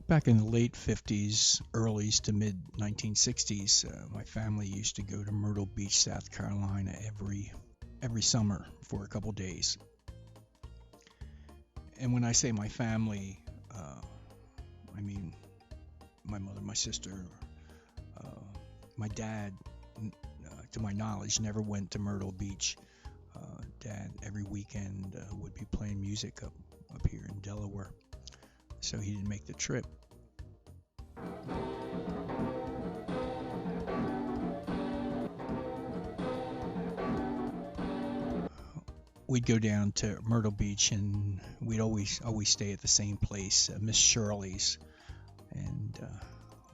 Back in the late 50s, early to mid 1960s, my family used to go to Myrtle Beach, South Carolina every summer for a couple days. And when I say my family, I mean my mother, my sister, uh, my dad, to my knowledge, never went to Myrtle Beach. Dad, every weekend, would be playing music up here in Delaware, so he didn't make the trip. We'd go down to Myrtle Beach, and we'd always stay at the same place, Miss Shirley's, and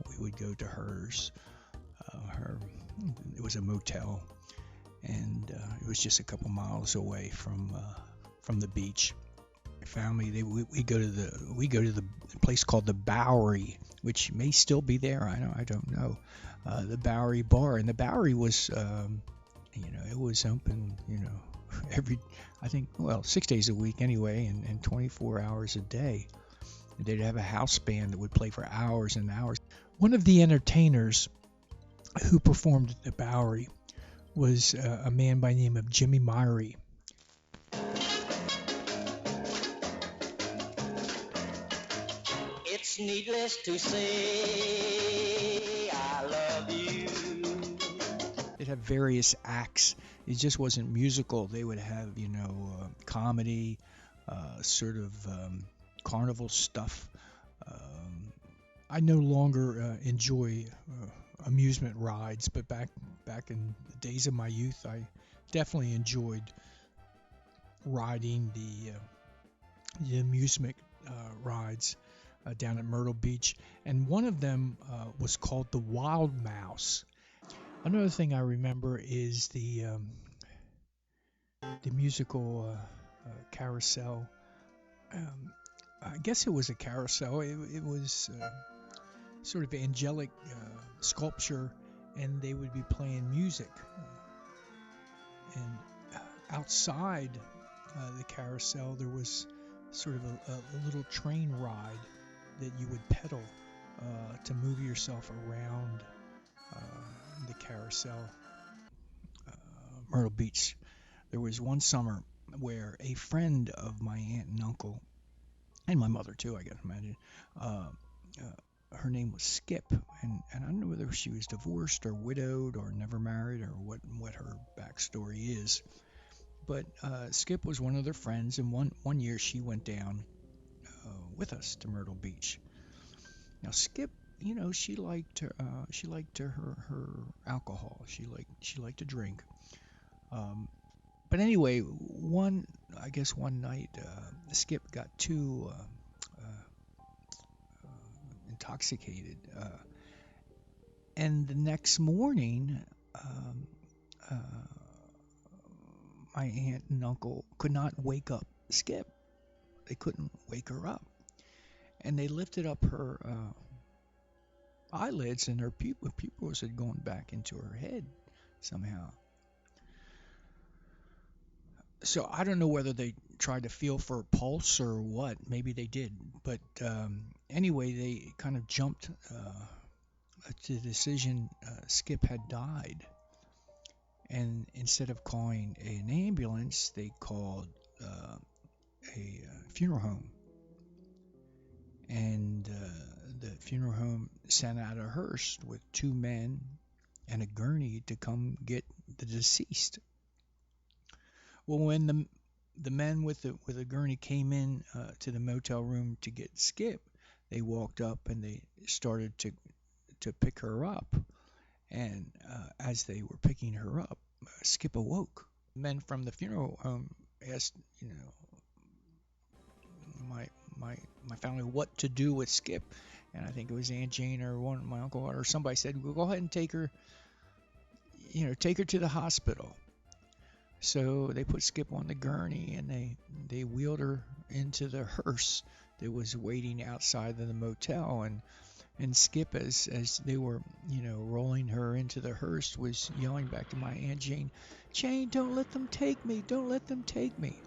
we would go to hers. Her It was a motel, and it was just a couple miles away from the beach. My family, we go to the place called the Bowery, which may still be there. I don't know. The Bowery bar, and the Bowery was it was open every, I think, well, 6 days a week anyway, and 24 hours a day. They'd have a house band that would play for hours and hours. One of the entertainers who performed at the Bowery was a man by the name of Jimmy Myrie. It's needless to say, I love you. They'd have various acts. It just wasn't musical. They would have, comedy, sort of carnival stuff. I no longer enjoy amusement rides, but back in the days of my youth, I definitely enjoyed riding the amusement rides down at Myrtle Beach, and one of them was called the Wild Mouse. Another thing I remember is the musical Carousel. I guess it was a carousel. It was sort of angelic sculpture, and they would be playing music. And outside the carousel, there was sort of a little train ride that you would pedal to move yourself around the carousel. Myrtle Beach. There was one summer where a friend of my aunt and uncle, and my mother too, I guess, imagine, her name was Skip, and I don't know whether she was divorced or widowed or never married or what her backstory is. But Skip was one of their friends, and one year she went down with us to Myrtle Beach. Now Skip, she liked her alcohol. She liked to drink. But anyway, one night, Skip got too intoxicated, and the next morning, my aunt and uncle could not wake up Skip. They couldn't wake her up, and they lifted up her eyelids, and her pupils had gone back into her head somehow. So I don't know whether they tried to feel for a pulse or what. Maybe they did. But anyway, they kind of jumped to the decision Skip had died. And instead of calling an ambulance, they called a funeral home. And the funeral home sent out a hearse with two men and a gurney to come get the deceased. Well, when the men with the gurney came in to the motel room to get Skip, they walked up and they started to pick her up. And as they were picking her up, Skip awoke. Men from the funeral home asked, my family what to do with Skip, and I think it was Aunt Jane or my uncle or somebody said, "Well, go ahead and take her to the hospital." So they put Skip on the gurney, and they wheeled her into the hearse that was waiting outside of the motel. And Skip, as they were, rolling her into the hearse, was yelling back to my Aunt Jane, "Jane, don't let them take me! Don't let them take me!"